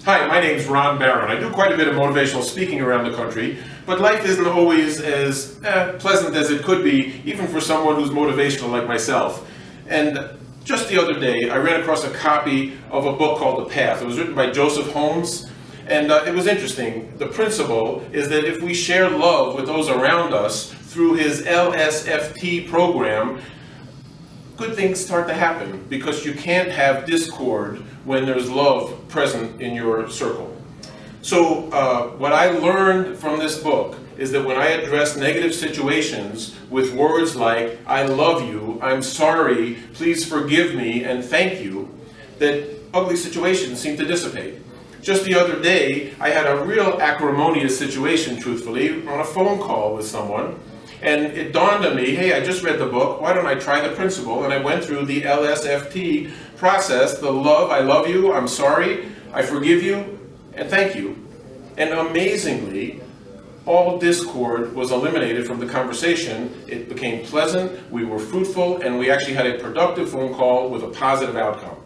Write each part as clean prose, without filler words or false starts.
Hi, my name's Ron Barron. I do quite a bit of motivational speaking around the country, but life isn't always as pleasant as it could be, even for someone who's motivational like myself. And just the other day, I ran across a copy of a book called The Path. It was written by Joseph Holmes, and it was interesting. The principle is that if we share love with those around us through his LSFT program, good things start to happen, because you can't have discord when there's love present in your circle. So what I learned from this book is that when I address negative situations with words like, I love you, I'm sorry, please forgive me, and thank you, that ugly situations seem to dissipate. Just the other day, I had a real acrimonious situation, truthfully, on a phone call with someone. And it dawned on me, hey, I just read the book, why don't I try the principle? And I went through the LSFT process, the love, I love you, I'm sorry, I forgive you, and thank you. And amazingly, all discord was eliminated from the conversation. It became pleasant, we were fruitful, and we actually had a productive phone call with a positive outcome.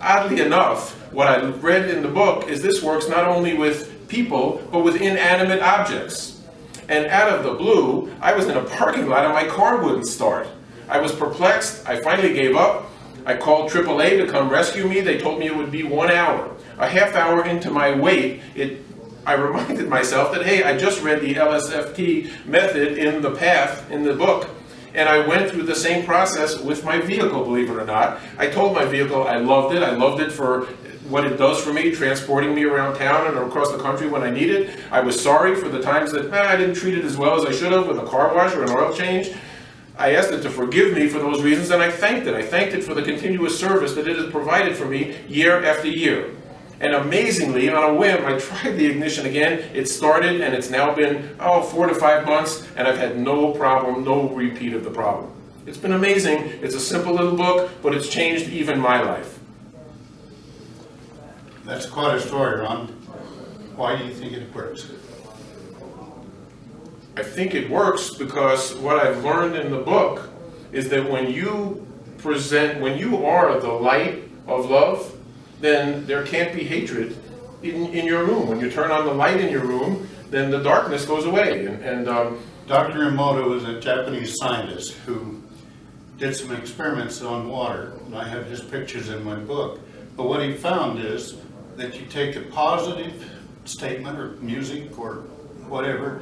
Oddly enough, what I read in the book is this works not only with people, but with inanimate objects. And out of the blue, I was in a parking lot and my car wouldn't start. I was perplexed. I finally gave up. I called AAA to come rescue me. They told me it would be 1 hour. A half hour into my wait, I reminded myself that, hey, I just read the LSFT method in The Path in the book. And I went through the same process with my vehicle, believe it or not. I told my vehicle I loved it. I loved it for what it does for me, transporting me around town and across the country when I need it. I was sorry for the times that I didn't treat it as well as I should have with a car wash or an oil change. I asked it to forgive me for those reasons, and I thanked it. I thanked it for the continuous service that it has provided for me year after year. And amazingly, on a whim, I tried the ignition again. It started, and it's now been, 4 to 5 months, and I've had no problem, no repeat of the problem. It's been amazing. It's a simple little book, but it's changed even my life. That's quite a story, Ron. Why do you think it works? I think it works because what I've learned in the book is that when you are the light of love, then there can't be hatred in your room. When you turn on the light in your room, then the darkness goes away. Dr. Emoto is a Japanese scientist who did some experiments on water, and I have his pictures in my book. But what he found is that you take a positive statement or music or whatever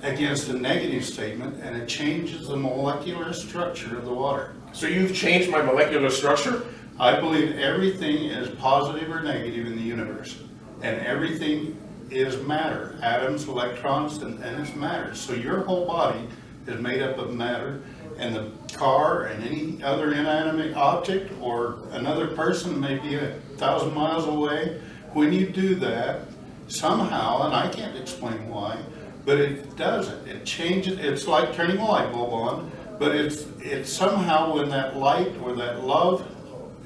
against a negative statement, and it changes the molecular structure of the water. So you've changed my molecular structure? I believe everything is positive or negative in the universe, and everything is matter, atoms, electrons, and it's matter. So your whole body is made up of matter, and the car and any other inanimate object or another person may be 1,000 miles away. When you do that, somehow, and I can't explain why, but it does it. It changes. It's like turning a light bulb on, but it's somehow when that light or that love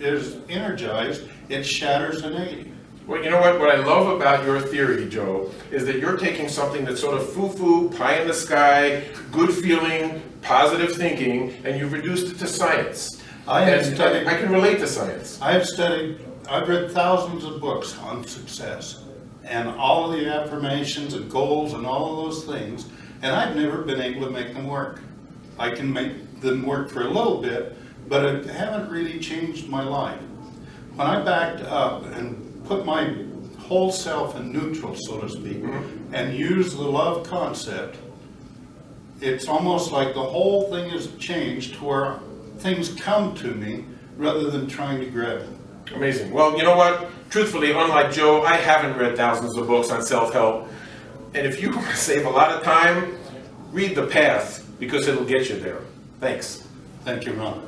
is energized, it shatters the negative. Well, you know what? What I love about your theory, Joe, is that you're taking something that's sort of foo-foo, pie in the sky, good feeling, positive thinking, and you've reduced it to science. I can relate to science. I've read thousands of books on success and all of the affirmations and goals and all of those things, and I've never been able to make them work. I can make them work for a little bit, but it haven't really changed my life. When I backed up and put my whole self in neutral, so to speak, and used the love concept, it's almost like the whole thing has changed to where things come to me rather than trying to grab them. Amazing. Well, you know what? Truthfully, unlike Joe, I haven't read thousands of books on self-help. And if you want to save a lot of time, read The Path, because it'll get you there. Thanks. Thank you, Ron.